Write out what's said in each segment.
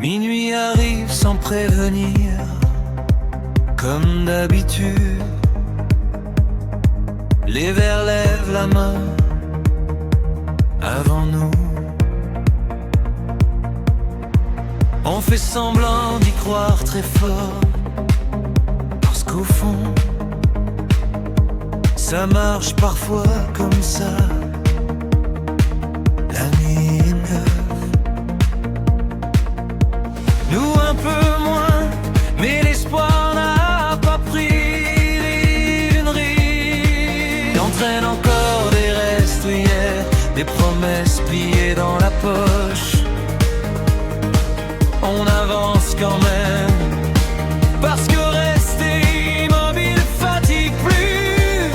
Minuit arrive sans prévenir, comme d'habitude. Les vers lèvent la main avant nous. On fait semblant d'y croire très fort, parce qu'au fond, ça marche parfois comme ça. La nuit est neuve, nous un peu moins, mais l'espoir n'a pas pris une ride. On traîne encore des restes hier, des promesses pliées dans la poche. On avance quand même, parce que rester immobile fatigue plus.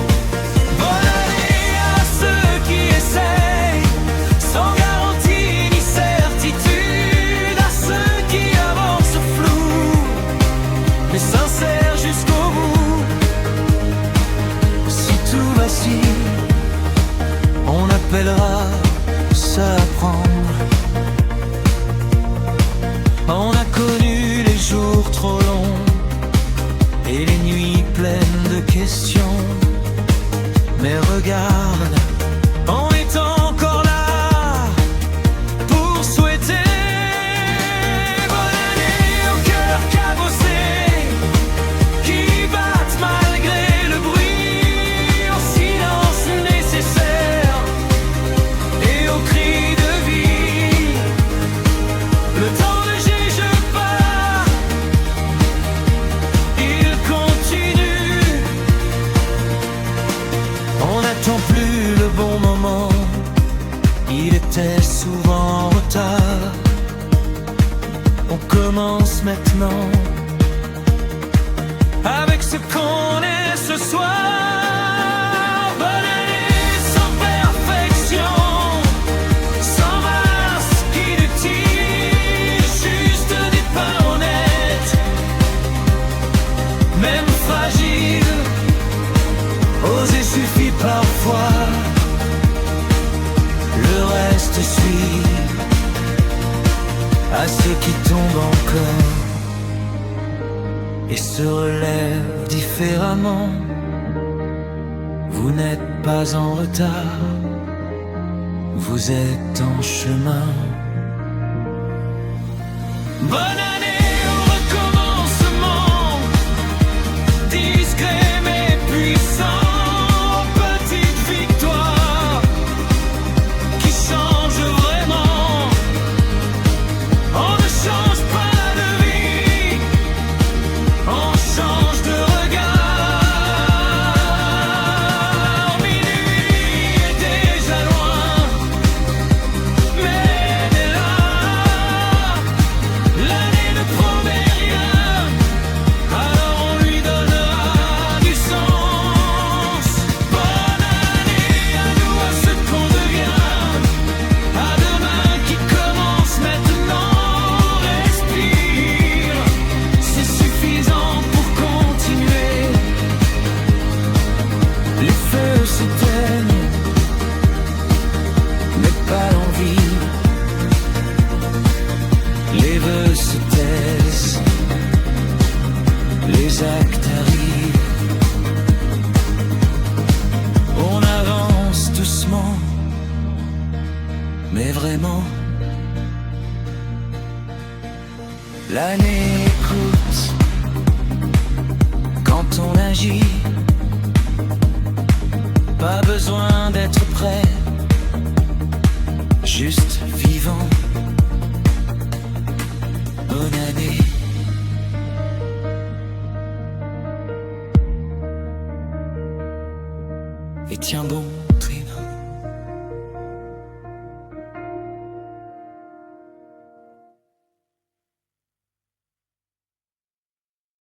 Bonne année à ceux qui essayent, sans garantie ni certitude, à ceux qui avancent flou, mais sincères jusqu'au bout. Si tout vacille, on appellera ça apprendre. On a connu les jours trop longs et les nuits pleines de questions. Mais regarde, on est encore là pour souhaiter bonne année au cœur cabossé, qui battent malgré le bruit, au silence nécessaire et aux cris de vie. Le temps plus le bon moment, il était souvent en retard. On commence maintenant avec ce qu'on est ce soir. Bonne année sans perfection, sans masque inutile, juste des pas honnêtes, même fragiles. Oser suffit parfois, le reste suit à ceux qui tombent encore et se relèvent différemment. Vous n'êtes pas en retard, vous êtes en chemin. Bonne année au recommencement, discret mais puissant. Les vœux se taisent, les actes arrivent. On avance doucement, mais vraiment. L'année écoute quand on agit. Pas besoin d'être prêt, juste vivant. Bonne année. Et tiens bon.